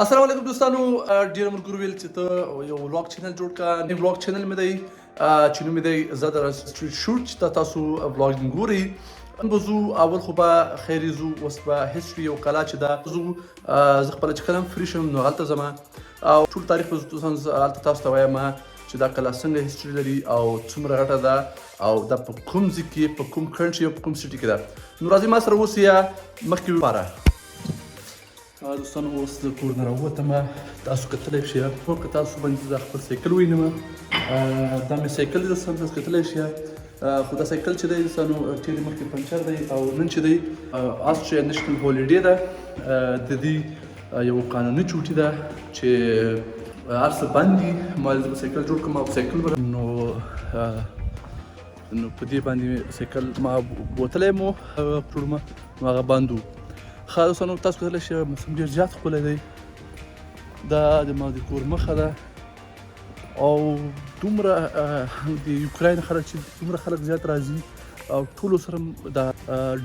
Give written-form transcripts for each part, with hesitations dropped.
السلام علیکم دوستانو ډیر ملګرو ویل چې ته یو ولاګ چینل جوړ کړه نیم ولاګ چینل مې دی چې نوم یې دی زه د سټریټ شوټ چې تاسو ولاګینګ ګورئ بزو اول خو به خیري زو اوس به هیستوري او کلا چې دا زو زه خپله چې کله هم فري شم نو هلته ځم او ټول تاریخ به هلته تاسو ته وایم چې دا کلا څنګه هیستوري لري او څومره غټه ده او دا په کوم ځای کې په کوم کنټري او په کوم سټي کې ده نو راځئ ما سره اوسئ مخکې لپاره دوستانو اوس د کور نه راووتم تاسو کتلی شئ که تاسو باندې زه خپل سایکل وینم دا مې سایکل دی تاسو کتلی شئ خو دا سایکل چې دی دوستانو ډېرې مخکې پنچر دی او نن چې دی آسټریا نیشنل هولیډې ده د دې یو قانوني چوټي ده چې هر څه بند دي ما زه به سایکل جوړ کړم او سایکل به نو په دې باندې سایکل ما بوتلی مو کړم نو هغه بند و ښه دوستانو تاسو کتلی شئ موسم ډېر زیات ښکلی دی دا د ما د کور مخه ده او دومره د یوکراین خلک چې دومره خلک زیات راځي او ټولو سره دا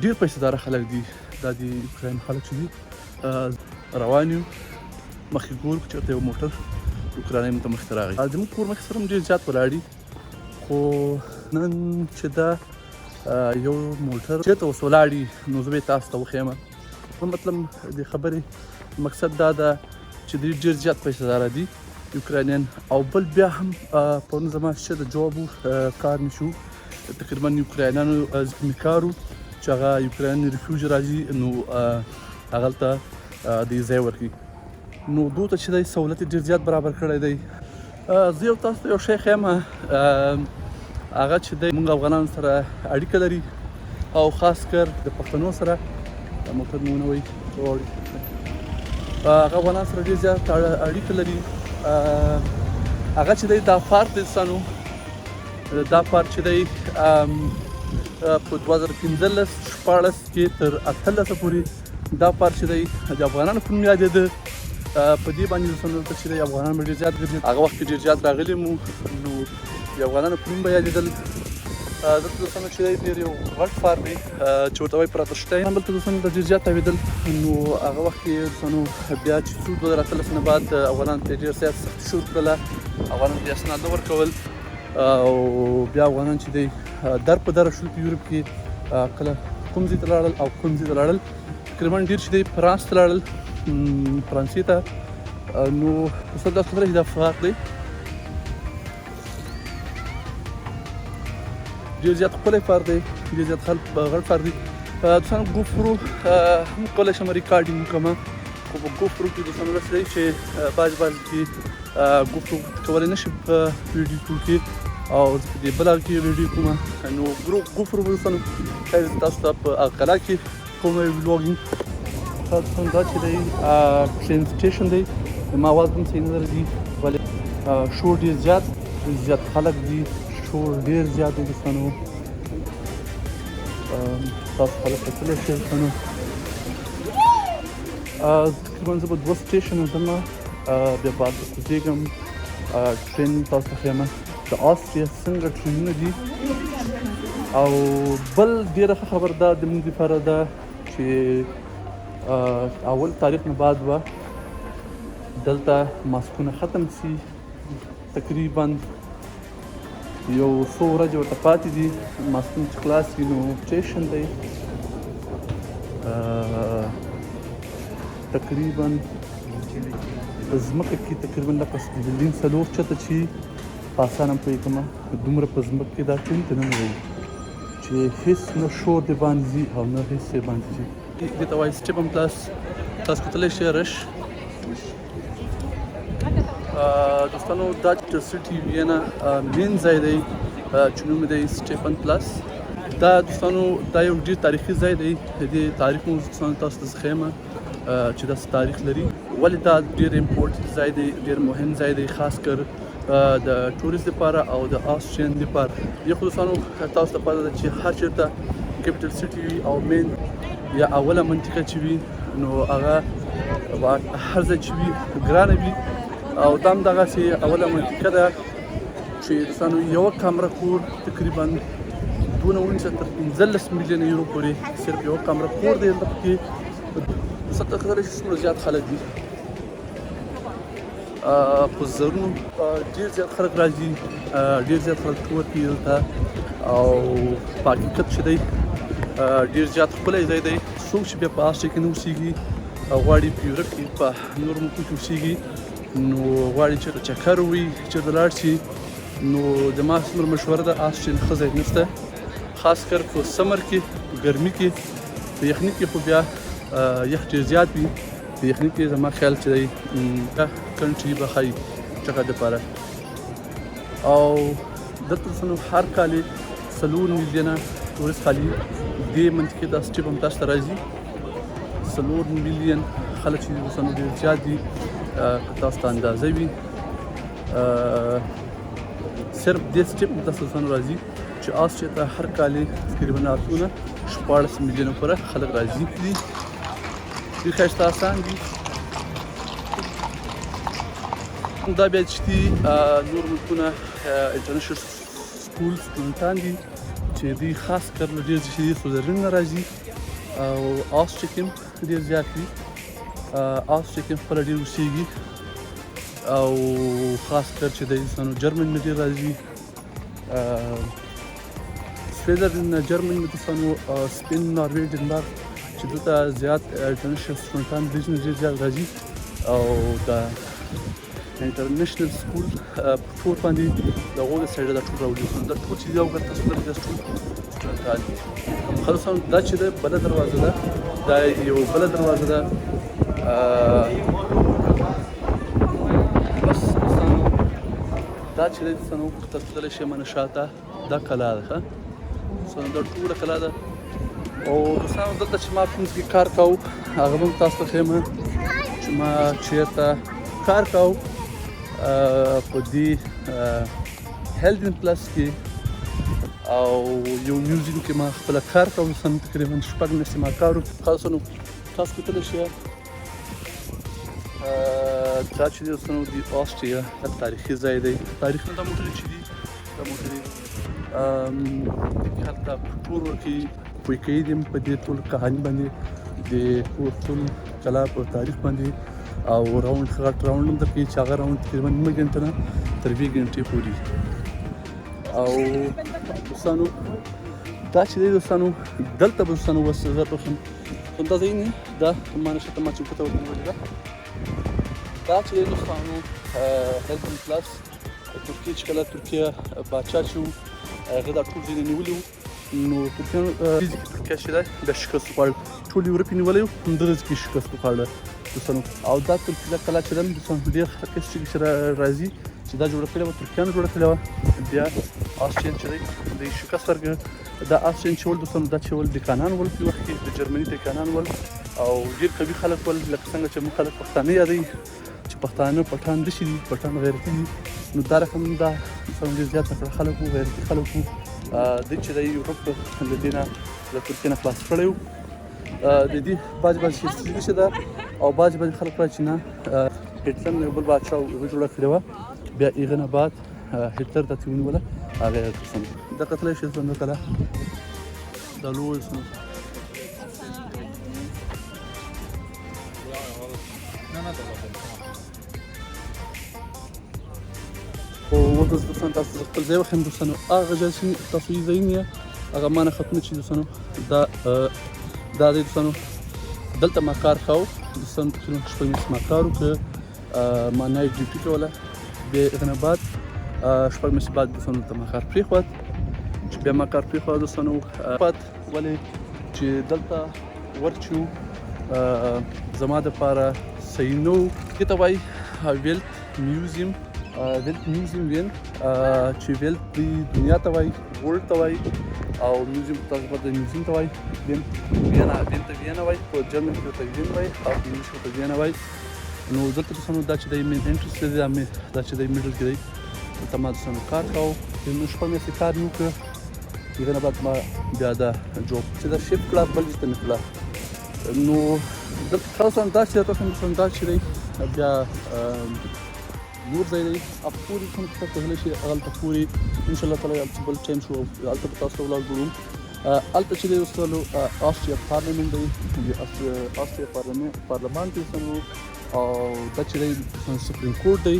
ډېر پیسهداره خلک دي دا د یوکراین خلک چې دي روان یو مخکې ګورو چې چېرته یو موټر یوکرایني موږ ته مخکې راغی زموږ کور مخکې سره هم ډېر زیات ولاړ دي خو نن چې دا یو موټر چېرته اوس ولاړ دي نو زه به یې تاسو ته وښیم مطلب د خبرې مقصد دا ده چې دوی ډېر زیات پیسهداره دي یوکراینیان او بل بیا هم پرون زما چې د جوابو کار نشو تقریبا یوکراینیانو زلمي کار و چې هغه یوکراین ریفیوج راځي نو هغلته د ځای ورکړي نو دوی ته چې دی سهولت ډېر زیات برابر کړی دی زه یو تاسو ته یو شی ښیم هغه چې دی موږ افغانانو سره اړیکه لري او خاص کر د پښتنو سره موټر مو ونه وایي هغه افغانان سره ډېر زیات اړیکه لري هغه چې دی دا پارک دی دوستانو دا پارک چې دی په 2015 شپاړس کې تر 18 پورې دا پارک چې دی د افغانانو په نوم یادېده په دې باندې دوستانو ته چې دی افغانان به ډېر زیات ګرځېدل هغه وخت کې ډېر زیات راغلي مو نو د افغانانو په نوم به یادېدل دلته دوستانو چې دی ډېر یو غټ فارم دی چې ورته وایي پراتشتاین همدلته دوستانو ته ډېر زیات تاوېدل نو هغه وخت کې دوستانو بیا چې څو 2018 نه بعد افغانانو ته ډېر زیات سختي شروع کړله افغانانو ته اسناد نه ورکول او بیا افغانان چې دی در په دره شول په یورپ کې کله کوم ځای ته لاړل او کوم ځای ته لاړل تقریبا ډېر چې دی فرانس ته لاړل فرانسې ته نو دوستانو تاسو کتلی چې دا فراق دی ډېر زیات ښکلی فار دی ډېر زیات غټ فار دی دوستانو GoPro هم کولی شم ریکارډینګ وکړم خو په GoPro کې دوستانو داسې دی چې بعض کې GoPro کولی نه شي په ویډیو کول کې او زه په دې بله کې ویډیو کوم نو GoPro به دوستانو ښایي تاسو ته په هغه کلا کې کوم ولاګینګ دوستانو دا چې دی ټرین سټیشن دی ما اواز هم صحیح نه درځي ولې شور ډېر زیات خلک دي شور ډېر زیات دی دوستانو تاسو خلک کتلی شئ دوستانو تقریبا زه به 2 سټیشنه ځم بیا بعد به کوزېږم ټرین تاسو ته ښیم د آسټریا څنګه ټرینونه دي او بل ډېره ښه خبر دا د موږ دپاره ده چې اول تاریخ نه بعد به دلته ماسکونه ختم سي تقریبا یو څو ورځې ورته پاتې دي ماسکونه چې خلاص وي نو سټیشن دی تقریبا په ځمکه کې تقریبا لکه بلډینګ 4 چته چې په اسانه پوهېږم دومره په ځمکه کې دا ټرین ته نه وایي چې هېڅ نه شور د باندې ځي او نه هېڅ یې باندې ځي دې ته وایي سټیپن پلس تاسو کتلی شئ رش دوستانو دا سټي وینا مین ځای دی چې نوم دی سټیفن پلس دا دوستانو دا یو ډېر تاریخي ځای دی د دې تاریخ مو دوستانو تاسو ته ښیم چې داسې تاریخ لري ولې دا ډېر امپورټنټ ځای دی ډېر مهم ځای دی خاص کر د ټوریست لپاره او د آسټریان لپاره یو خو دوستانو تاسو ته پته ده چې هر چېرته کیپیټل سټي وي او مین یا اوله منطقه چې وي نو هغه هر ځای چې وي ګرانه وي او دا هم دغسې اوله منطقه ده چې دوستانو یوه کامره کور تقریبا 2.9 تر 15 میلیونه یورو پورې صرف یوه کامره کور دی دلته پکې دوستانو ته ښکاره چې څومره زیات خلک دي په زرونو ډېر زیات خلک راځي، ډېر زیات خلک کور کوي دلته، او په حقیقت چې دی ډېر زیات ښکلی ځای دی. څوک چې بیا په آسټریا کې نه اوسېږي او غواړي په یورپ کې په نورو ملکو کې اوسېږي، نو غواړي چېرته چکر ووهي، چېرته لاړ شي، نو زما څومره مشوره ده آسټریا نه ښه ځای نشته، خاص کر په سمر کې، په ګرمي کې. په یخني کې خو بیا یخ ډېر زیات وي. په یخني کې زما خیال چې دی دا کنټري به ښایي چکر دپاره. او دلته نو هر کال 4 میلیونه ټورست خالي دې منطقې ته سټیپ هم تاسو ته راځي. 4 میلیون خلک چې دلته نو ډېر زیات دي، که تاسو ته اندازه وي. صرف دې سټیپ هم تاسو ته راځي چې آسټریا ته هر کال تقریبا 14 میلیونه پوره خلک راځي. دې ښایسته آسان دي. دا بیا چې دي نور ملکونه انټرنیشنل سکول سټوډنټان دي چې دوی خاص کر له ډېر شدید سویزرلینډ نه راځي، او آسټریا کې هم ډېر زیات وي. آسټریا کې هم خپله ډېر اوسېږي، او خاص کر چې دی انسانو جرمن نه ډېر راځي، سویزرلینډ نه، جرمن نه، انسانو سپین، ناروې، ډنمارک چې دلته زیات انټرنیشنل سټوډنټان دوی نه ډېر زیات راځي. او دا انټرنیشنل سکول په ټول باندې د هغو د سایډه دا ټول راوړي. دا ټول چې دي او ګټه ټول دا ټول سټوډنټان دي. خلاص دا چې ده بله دروازه ده، دا یو بله دروازه ده. بس دا چې دی دوستانو تاسو تللی شئ منه شاته دا کلا ده، ښه دوستانو دا ټوله کلا ده. او دوستانو دلته چې ما کوم ځای کار کوو هغه به هم تاسو ته ښیم چې ما چېرته کار کوو. په دې هیلډن پلس کې او یو میوزیم کې ما خپله کار کوم. دوستانو تقریبا 6 میاشتې ما کار وکړو. خلاصانو تاسو کتلی شئ دا چې دی دوستانو د آسټریا تاریخي ځای دی. تاریخونه دا موټرې چې دي دا موټرې هلته په ټول کې پوه کوي دي په دې ټول کهاني باندې، د ټول کلا په تاریخ باندې. او راوند غټ راوند هم درکوي چې هغه راوند تقریبا نیمه ګنټه نه تر 2 ګنټې پورې. او دوستانو دا چې دی دوستانو دلته به دوستانو اوس زه روښم همدا ځای نه دا ما نشته ما چې کوته ورته نیولې ده. دا چې دی دوستانو هیلډن پلس ترکیه چې کله ترکیه باچا چې و هغه دا ټول ځای نیولي وو، نو ترکیه چې دی بیا شکست وخوړل. ټول یورپ یې نیولی و، همدغه ځای کې شکست وخوړله دوستانو. او دا ترکیه کلا چې ده دوستانو ډېر خلک چې راځي چې دا جوړه کړې وه ترکیانو جوړه کړې وه. بیا آسټریان چې دی دوی شکست ورکړ. دا آسټریان چې ول دوستانو دا چې ول دیکانان ول په وخت کې د جرمني دیکانان ول، او ډېر قوي خلک ول، لکه څنګه چې موږ خلک پښتانه یادوي چې پښتانه پټان دشي دي، پټان غیرتي دي. نو دا رقم دا دوستانو ډېر زیات تکړه خلک وو، غیرتي خلک وو. دوی چې دی یورپ له دې نه له ترکیې نه خلاص کړی و. د دې بعضې هستري چې ده او بعضې خلک وایي چې نه هټلر یو بل بادشاه هغه جوړه کړې وه، بیا هغه نه بعد هټلر داسې ونیوله هغه یې دوستانو دا کتلی شئ دوستانو کله دا لوی دوستانو او اوس دوستانو تاسو ته خپل ځای وښیم دوستانو. هغه ځای چې تاسو یې ځایونه هغه ما نه ختمه چې دوستانو دا دی دوستانو دلته ما کار کاوه دوستانو. تقریبا 6 میاشتې ما کار وکړ، ما نایټ ډیوټي کوله. بیا هغه نه بعد 6 میاشتې بعد دوستانو دلته ما کار پرېښود. چې بیا ما کار پرېښود دوستانو بعد ولې چې دلته ورچو زما دپاره صحیح نه و. دې ته وایي ویلت میوزیم، ویلت میوزیم وین چې ویلت د دنیا ته وایي، ورلډ ته وایي، او میوزیم تاسو په میوزیم ته وایي، وین ته وینا وایي، په جرمن کې ورته وین وایي، او په انګلیش ورته وینا وایي. نو دلته دوستانو دا چې دی مین انټرست دی، دا چې دی میډل کې دی دلته ما دوستانو کار کاوه. نو 6 میاشتې کار مې وکړ. هغه نه بعد ما بیا دا جوب چې دا شیفټ کلاس بل ته مې کړه. نو دلته تاسو دا چې تاسو دا چې دی بیا نور ځای دی پورې کوم څه کولای شي هلته پورې انشاءالله تعالی هلته بل ټایم شو هلته به تاسو ته ولاړ بولم. هلته چې دی دوستانو آسټریا پارلمنټ دی، د آسټریا پارلمان کې دوستانو او دا چې دی سپریم کورټ دی.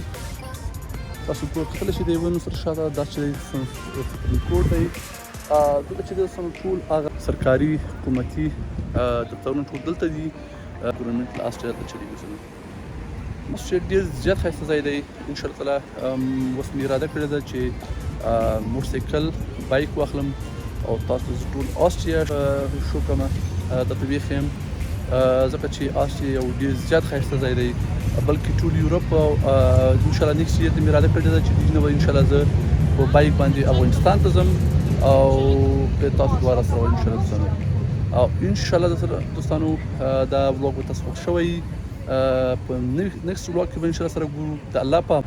تاسو ټول کتلی شئ د ونو سره شاته دا چې دی سپریم کورټ دی. دلته چې دی ټول هغه سرکاري حکومتي دفترونه ټول دلته دي. ګورنمنټ لاس ډېر ته چلیږي چې ډېر زیات ښایسته ځای دی. انشاءالله تعالی اوس مې اراده کړې ده چې موټرسایکل بایک واخلم او تاسو ته زه ټول آسټریا شو کړم درته وښیم، ځکه چې آسټریا یو ډېر زیات ښایسته ځای دی، بلکې ټول یورپ. او انشاءالله نیکسټ ایئر ته مې اراده کړې ده چې دوی نه به انشاءالله زه په بایک باندې افغانستان ته ځم او تاسو دواړه سره انشاءالله دوستانو او انشاءالله دوستانو دا ولاګ به تاسو خوښ شوی. په نیکسټ ولاګ کې به انشاءالله سره ګورو. د الله په